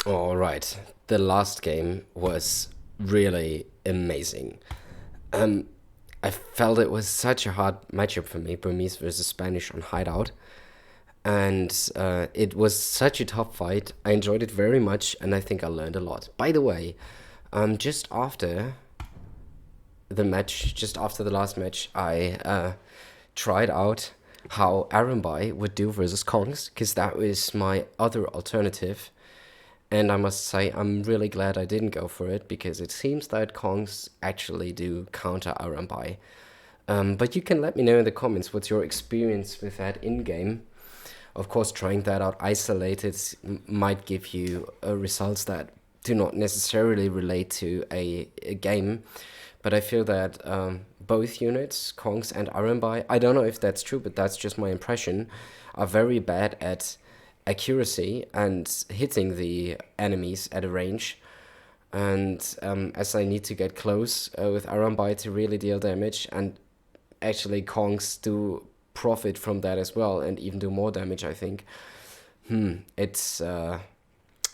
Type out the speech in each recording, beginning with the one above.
All right, the last game was really amazing. Um, I felt it was such a hard matchup for me, Burmese versus Spanish on Hideout, and it was such a tough fight. I enjoyed it very much, and I think I learned a lot. By the way, just after the match, just after the last match, I tried out how Arambai would do versus Kongs, because that was my other alternative. And I must say, I'm really glad I didn't go for it, because it seems that Kongs actually do counter Arambai. But you can let me know in the comments what's your experience with that in game. Of course, trying that out isolated might give you results that do not necessarily relate to a game. But I feel that both units, Kongs and Arambai, I don't know if that's true, but that's just my impression, are very bad at accuracy and hitting the enemies at a range. And as I need to get close with Arambai to really deal damage, and actually Kongs do profit from that as well, and even do more damage, I think. It's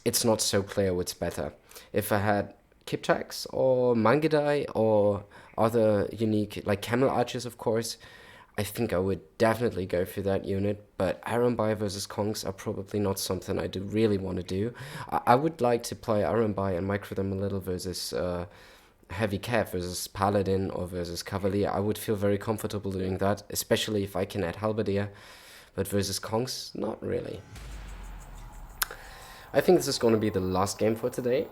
it's not so clear what's better. If I had Kipchaks or Mangudai or other unique, like Camel Archers, of course, I think I would definitely go for that unit. But Arambai versus Kongs are probably not something I do really want to do. I would like to play Arambai and micro them a little versus Heavy Cav versus Paladin or versus Cavalier. I would feel very comfortable doing that, especially if I can add Halberdier. But versus Kongs, not really. I think this is going to be the last game for today.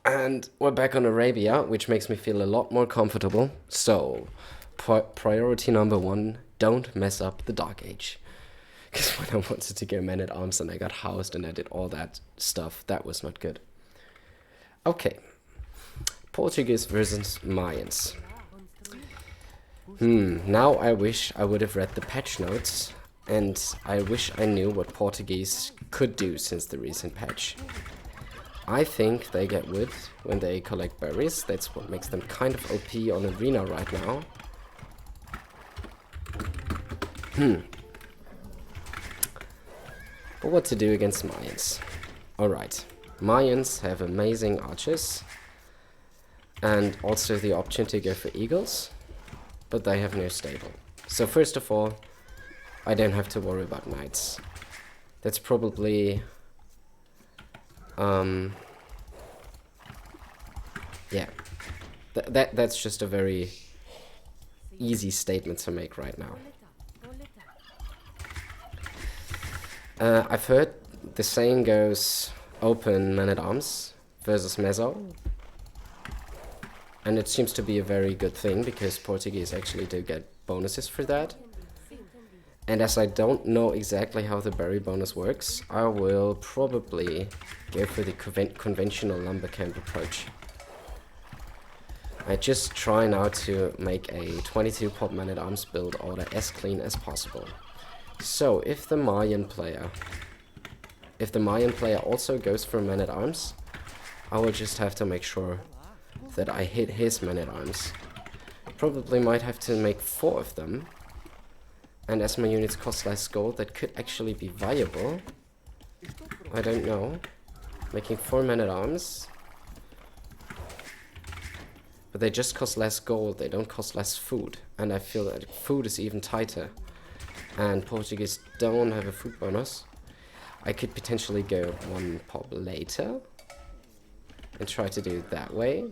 And we're back on Arabia, which makes me feel a lot more comfortable. So, priority number one, don't mess up the Dark Age. Because when I wanted to go Man at Arms and I got housed and I did all that stuff, that was not good. Okay, Portuguese versus Mayans. Now I wish I would have read the patch notes, and I wish I knew what Portuguese could do since the recent patch. I think they get wood when they collect berries. That's what makes them kind of OP on Arena right now. But what to do against Mayans? Alright, Mayans have amazing archers, and also the option to go for eagles, but they have no stable. So first of all, I don't have to worry about knights. That's probably yeah, that's just a very easy statement to make right now. I've heard the saying goes open man at arms versus mezzo, and it seems to be a very good thing because Portuguese actually do get bonuses for that. And as I don't know exactly how the berry bonus works, I will probably go for the conventional lumber camp approach. I just try now to make a 22 pop man at arms build order as clean as possible. So if the Mayan player also goes for man at arms, I will just have to make sure that I hit his man at arms. Probably might have to make 4 of them. And as my units cost less gold, that could actually be viable. I don't know. Making 4 men at arms. But they just cost less gold, they don't cost less food. And I feel that food is even tighter. And Portuguese don't have a food bonus. I could potentially go 1 pop later. And try to do it that way.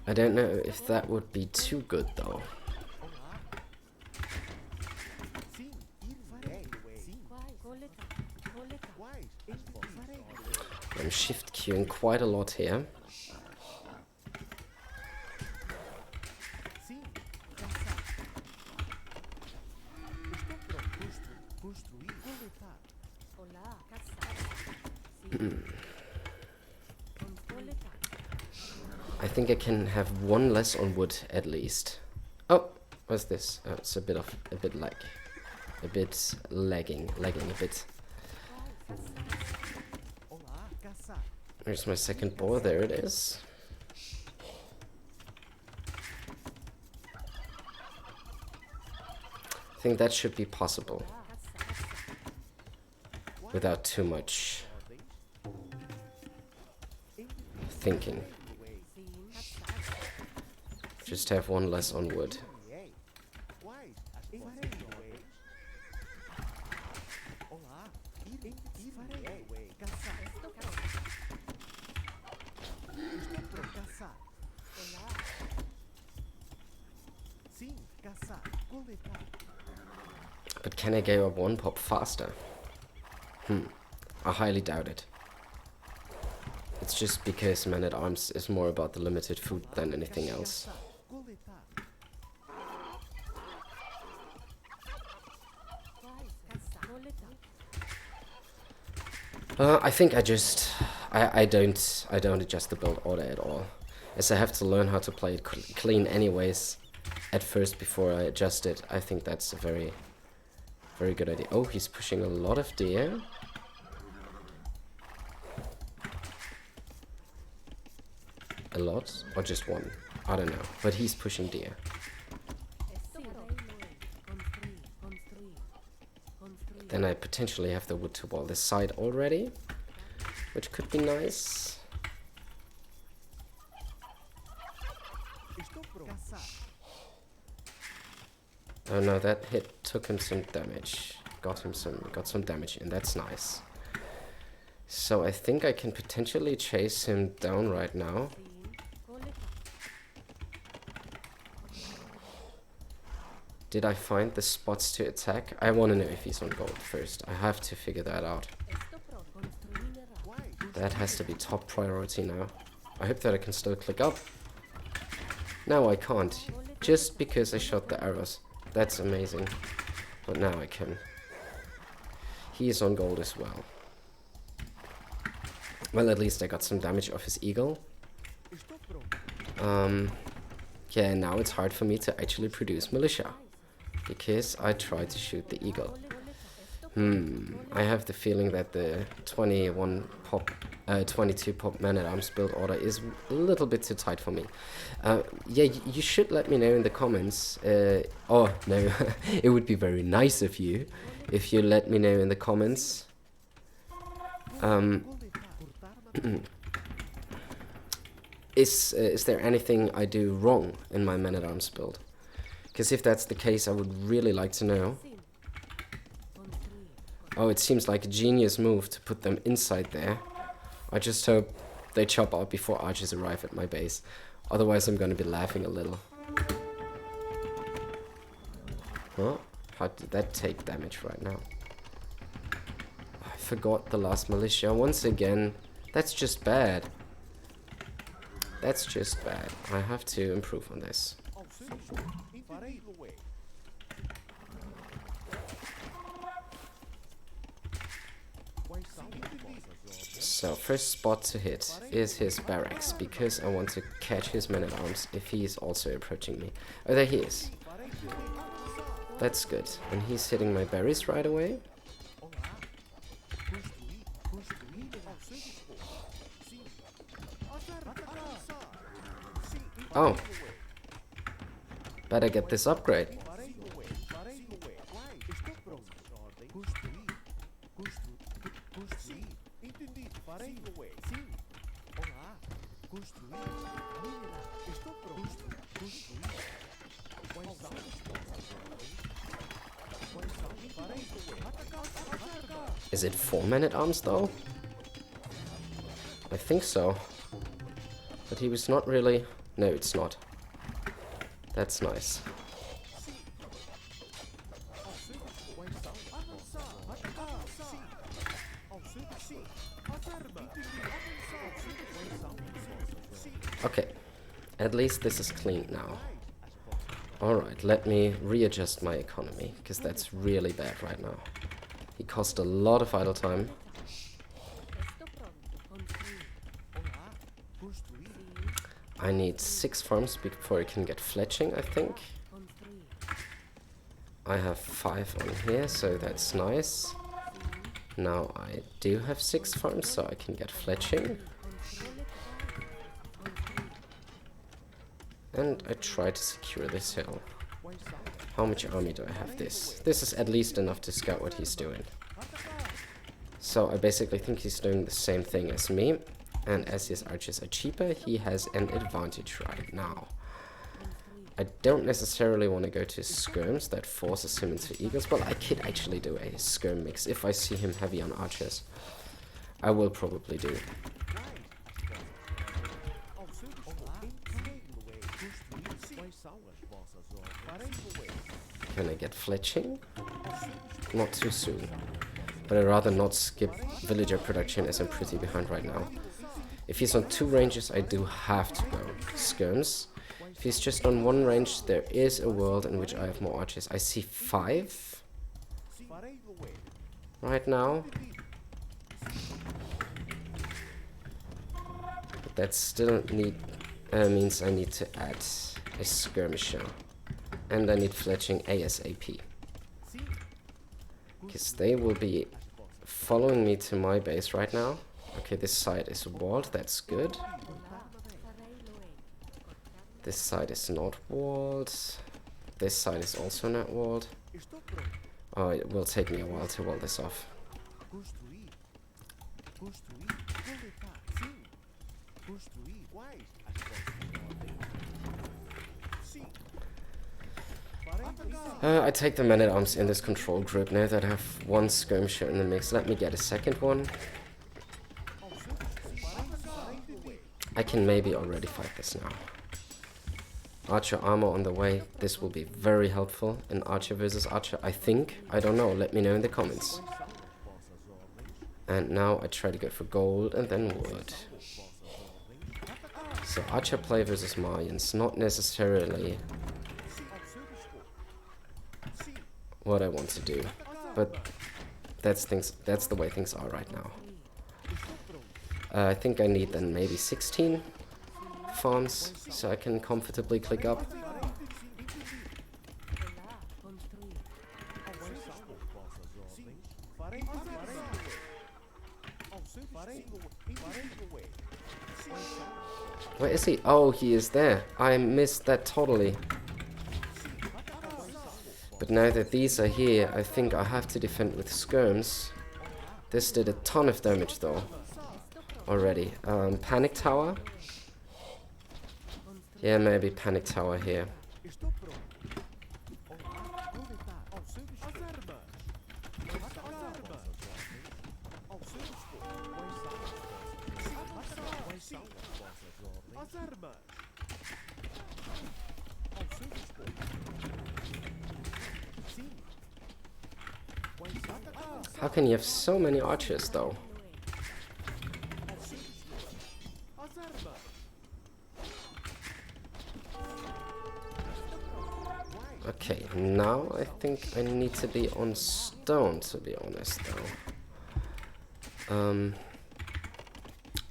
I don't know if that would be too good though. I'm shift queuing quite a lot here. I think I can have 1 less on wood at least. Oh, what's this? Oh, it's a bit lagging a bit. There's my second boar, there it is. I think that should be possible. Without too much thinking. Just have one less on wood. But can I go up one pop faster? I highly doubt it. It's just because Man-at-Arms is more about the limited food than anything else. I think I don't adjust the build order at all, as I have to learn how to play it clean anyways at first before I adjust it. I think that's a very good idea. Oh, he's pushing a lot of deer. A lot? Or just one? I don't know. But he's pushing deer. Then I potentially have the wood to wall this side already, which could be nice. Oh no, that hit took him some damage. Got some damage in. That's nice. So I think I can potentially chase him down right now. Did I find the spots to attack? I want to know if he's on gold first. I have to figure that out. That has to be top priority now. I hope that I can still click up. No, I can't. Just because I shot the arrows. That's amazing. But now I can. He is on gold as well. Well, at least I got some damage off his eagle. Yeah, now it's hard for me to actually produce militia. Because I tried to shoot the eagle. I have the feeling that the 22 pop Man-at-Arms build order is a little bit too tight for me. Yeah, you should let me know in the comments. Oh, no, it would be very nice of you if you let me know in the comments. Is there anything I do wrong in my Man-at-Arms build? Because if that's the case, I would really like to know. Oh, it seems like a genius move to put them inside there. I just hope they chop out before archers arrive at my base. Otherwise, I'm going to be laughing a little. Huh? How did that take damage right now? I forgot the last militia once again. That's just bad. That's just bad. I have to improve on this. So, first spot to hit is his barracks, because I want to catch his Man-at-Arms if he is also approaching me. Oh, there he is. That's good. And he's hitting my berries right away. Oh. Better get this upgrade. Is it 4 Man-at-Arms though? I think so. But he was not really... No, it's not. That's nice. Okay. At least this is clean now. Alright, let me readjust my economy, because that's really bad right now. He cost a lot of idle time. I need 6 farms before I can get fletching, I think. I have 5 on here, so that's nice. Now I do have 6 farms, so I can get fletching. And I try to secure this hill. How much army do I have? This is at least enough to scout what he's doing. So I basically think he's doing the same thing as me. And as his archers are cheaper, he has an advantage right now. I don't necessarily want to go to skirms. That forces him into eagles. Well, I could actually do a skirm mix if I see him heavy on archers. I will probably do. Can I get fletching? Not too soon. But I'd rather not skip villager production as I'm pretty behind right now. If he's on 2 ranges, I do have to go skirms. If he's just on 1 range, there is a world in which I have more archers. I see 5 right now. But that still means I need to add a skirmisher. And I need fletching ASAP. Because they will be following me to my base right now. Okay, this side is walled, that's good. This side is not walled. This side is also not walled. Oh, it will take me a while to wall this off. I take the man-at-arms in this control group now that I have 1 skirmisher in the mix. Let me get a second one. I can maybe already fight this now. Archer armor on the way. This will be very helpful in archer versus archer, I think. I don't know. Let me know in the comments. And now I try to go for gold and then wood. So archer play versus Mayans. Not necessarily what I want to do, but that's the way things are right now. I think I need then maybe 16 farms so I can comfortably click up. Where is he? Oh, he is there. I missed that totally. But now that these are here, I think I have to defend with skirms. This did a ton of damage though. Already. Panic tower? Yeah, maybe panic tower here. How can you have so many archers though? Okay, now I think I need to be on stone, to be honest though.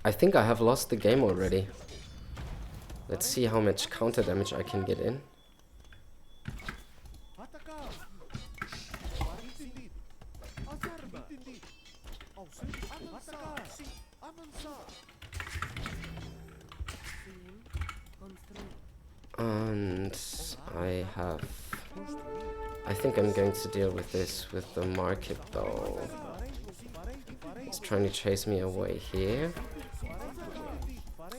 I think I have lost the game already. Let's see how much counter damage I can get in. And I think I'm going to deal with this with the market though. He's trying to chase me away here.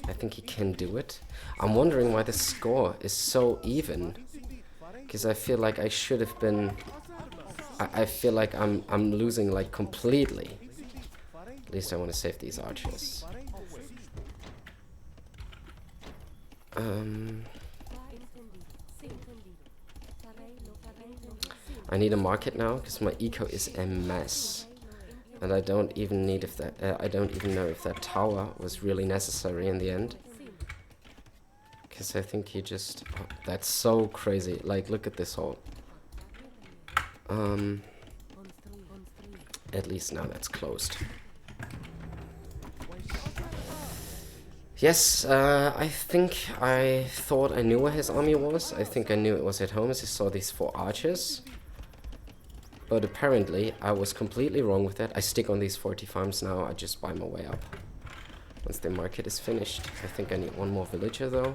I think he can do it. I'm wondering why the score is so even. Because I feel like I should have been... I feel like I'm losing like completely. At least I want to save these archers. I need a market now because my eco is a mess, and I don't even need if that. I don't even know if that tower was really necessary in the end. Because I think he just. Oh, that's so crazy. Like, look at this hole. At least now that's closed. Yes, I think I thought I knew where his army was. I think I knew it was at home as I saw these 4 archers. But apparently I was completely wrong with that. I stick on these 40 farms now. I just buy my way up. Once the market is finished. I think I need 1 more villager though.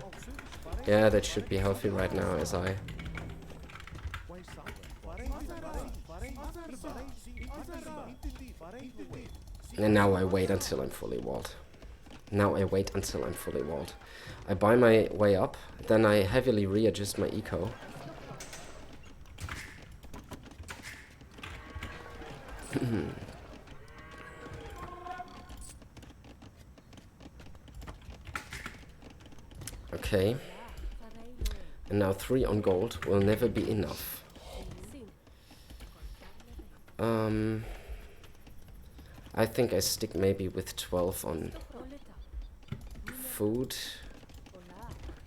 Yeah, that should be healthy right now as I And now I wait until I'm fully walled. Now I wait until I'm fully walled. I buy my way up, then I heavily readjust my eco. Okay. And now 3 on gold will never be enough. I think I stick maybe with 12 on food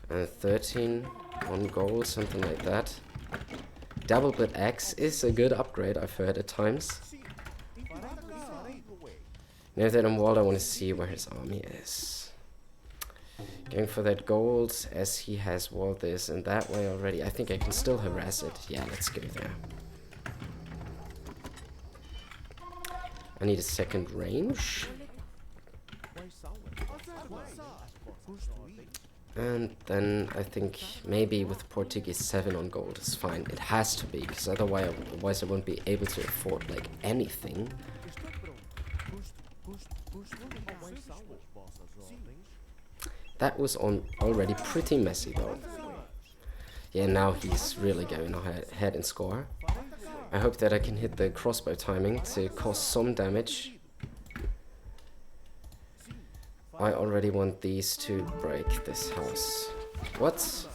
and 13 on gold, something like that. Double bit X is a good upgrade, I've heard at times. Now that I'm walled, I want to see where his army is. Going for that gold, as he has walled this and that way already. I think I can still harass it. Yeah, let's go there. I need a second range. And then I think maybe with Portuguese 7 on gold is fine. It has to be, because otherwise I won't be able to afford like anything. That was already pretty messy though. Yeah, now he's really going ahead and score. I hope that I can hit the crossbow timing to cause some damage. I already want these to break this house. What?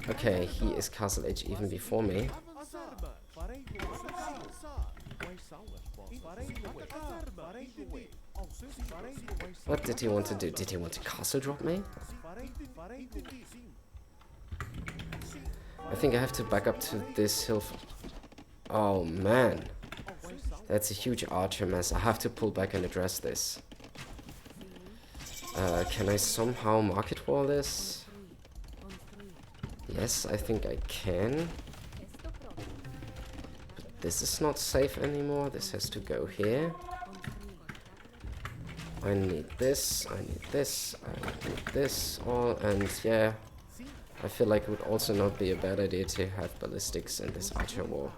Okay, he is castle age even before me. What did he want to do? Did he want to castle drop me? I think I have to back up to this hill. Oh man. That's a huge archer mess. I have to pull back and address this. Can I somehow market wall this? Yes, I think I can. But this is not safe anymore. This has to go here. I need this, I need this, I need this, all, and yeah, I feel like it would also not be a bad idea to have ballistics in this archer wall.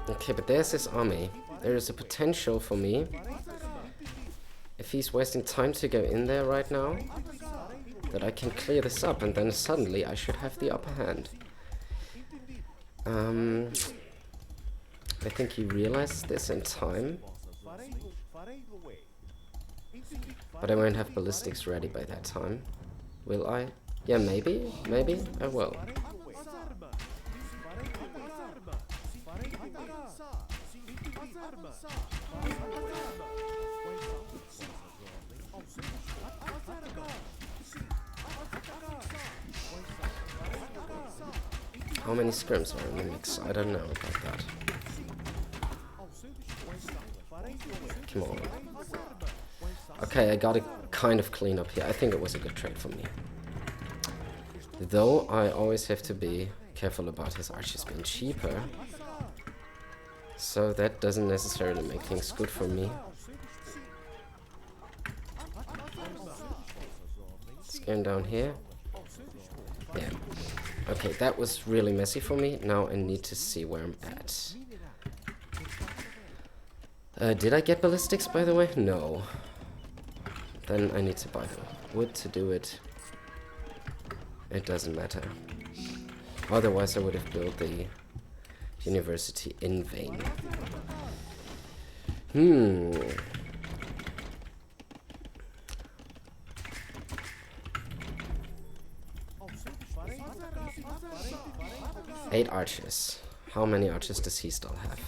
Okay, but there's his army. There is a potential for me. If he's wasting time to go in there right now, that I can clear this up, and then suddenly I should have the upper hand. I think he realized this in time. But I won't have ballistics ready by that time. Will I? Yeah, maybe. Maybe I will. How many scrims are in the mix? I don't know about that. Come on. Okay, I gotta kind of clean up here. I think it was a good trade for me. Though I always have to be careful about his archers being cheaper. So that doesn't necessarily make things good for me. Scan down here. Yeah. Okay, that was really messy for me. Now I need to see where I'm at. Did I get ballistics, by the way? No. Then I need to buy wood to do it. It doesn't matter. Otherwise I would have built the university in vain. 8 archers. How many archers does he still have?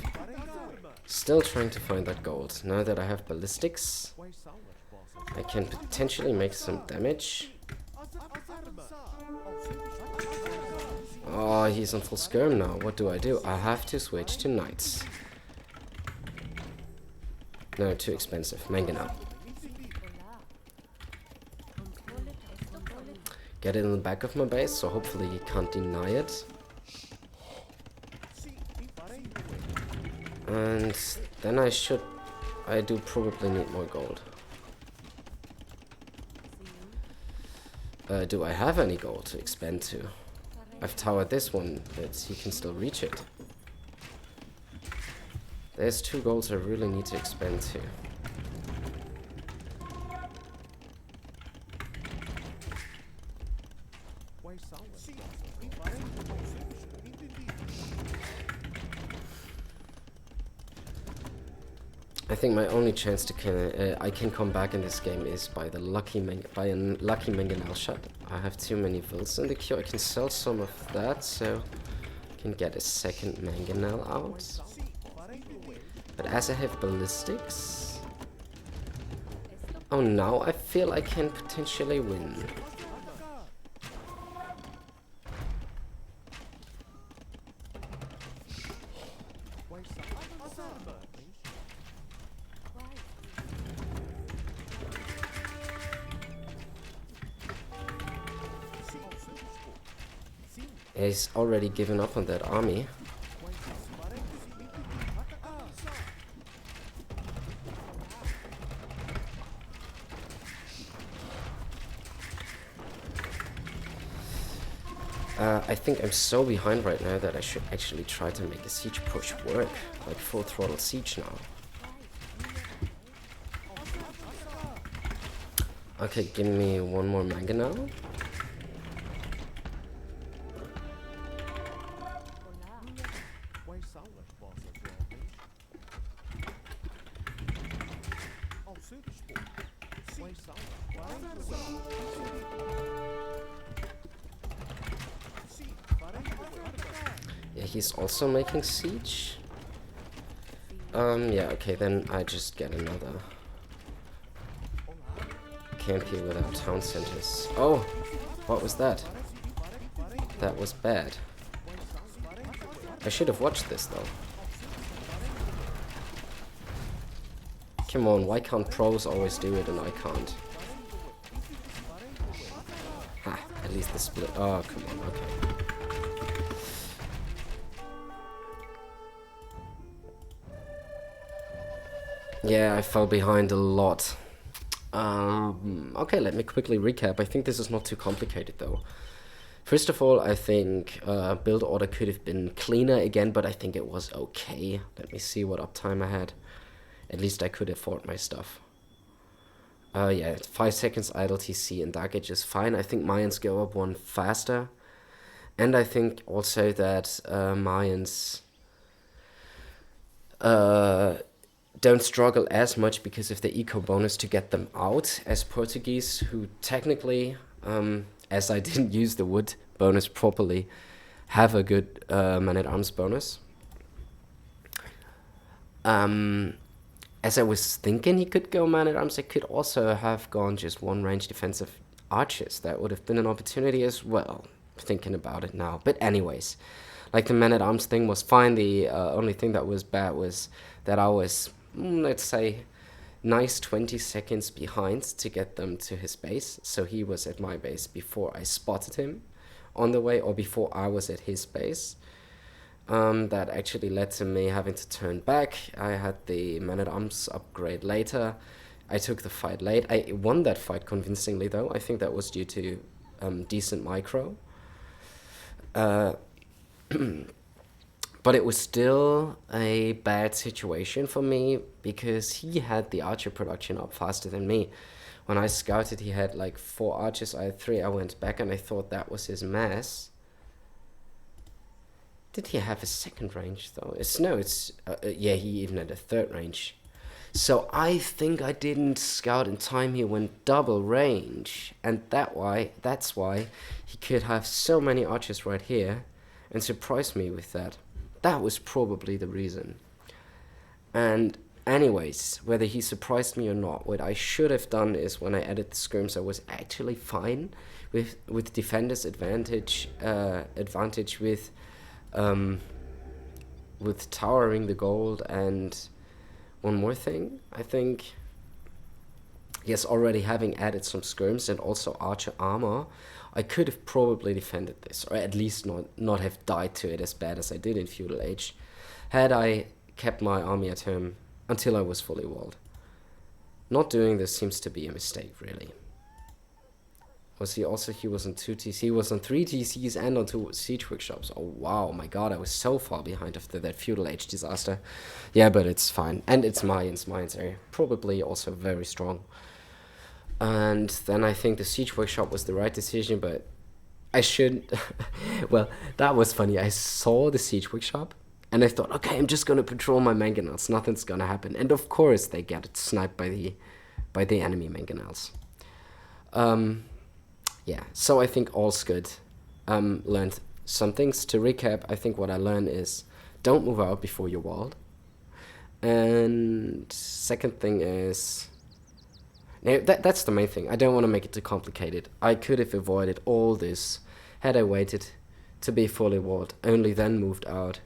Still trying to find that gold. Now that I have ballistics, I can potentially make some damage. Oh, he's on full skirm now. What do? I have to switch to knights. No, too expensive. Mangana. Get it in the back of my base, so hopefully he can't deny it. And then I should I do probably need more gold. Do I have any gold to expand to? I've towered this one, but he can still reach it. There's 2 golds I really need to expand to. I think my only chance to I can come back in this game is by a lucky mangonel shot. I have too many vills in the queue. I can sell some of that, so I can get a second mangonel out. But as I have ballistics, oh, now I feel I can potentially win. He's already given up on that army. I think I'm so behind right now that I should actually try to make a siege push work, like full throttle siege now. Okay, give me one more mangonel. Yeah, he's also making siege. Yeah, okay, then I just get another camp here without town centers. Oh, what was that? That was bad. I should have watched this though. Come on, why can't pros always do it and I can't? Ha, at least the split. Oh, come on, okay. Yeah, I fell behind a lot. Okay, let me quickly recap. I think this is not too complicated though. First of all, I think build order could have been cleaner again, but I think it was okay. Let me see what uptime I had. At least I could afford my stuff. Yeah, 5 seconds idle TC and Dark Age is fine. I think Mayans go up 1 faster. And I think also that Mayans don't struggle as much because of the eco bonus to get them out as Portuguese, who technically, as I didn't use the wood bonus properly, have a good man-at-arms bonus. As I was thinking he could go man-at-arms, I could also have gone just 1 range defensive archers. That would have been an opportunity as well, thinking about it now. But anyways, like the man-at-arms thing was fine. The only thing that was bad was that I was, let's say, nice 20 seconds behind to get them to his base. So he was at my base before I spotted him on the way, or before I was at his base. That actually led to me having to turn back. I had the man-at-arms upgrade later. I took the fight late. I won that fight convincingly though. I think that was due to decent micro. But it was still a bad situation for me because he had the archer production up faster than me. When I scouted, he had like 4 archers. I had 3. I went back and I thought that was his mass. Did he have a second range though? Yeah, he even had a third range. So I think I didn't scout in time. He went double range, and that's why he could have so many archers right here and surprise me with that. That was probably the reason. And anyways, whether he surprised me or not, what I should have done is when I added the skirms, I was actually fine with defender's advantage with towering the gold. And one more thing, I think, yes, already having added some skirms and also archer armor, I could have probably defended this, or at least not have died to it as bad as I did in Feudal Age, had I kept my army at home until I was fully walled. Not doing this seems to be a mistake, really. Was he also, he was on 2 TCs, he was on 3 TCs and on 2 siege workshops. Oh wow, my god, I was so far behind after that feudal age disaster. Yeah, but it's fine. And it's Mayans. Mayans are probably also very strong. And then I think the siege workshop was the right decision, but I should... well, that was funny. I saw the siege workshop, and I thought, okay, I'm just gonna patrol my mangonels. Nothing's gonna happen. And of course they get sniped by the enemy mangonels. Yeah, so I think all's good. Learned some things. To recap, I think what I learned is don't move out before you're walled. And second thing is... Now, that's the main thing. I don't want to make it too complicated. I could have avoided all this had I waited to be fully walled, only then moved out.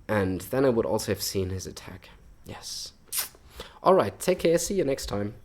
And then I would also have seen his attack. Yes. Alright, take care, see you next time.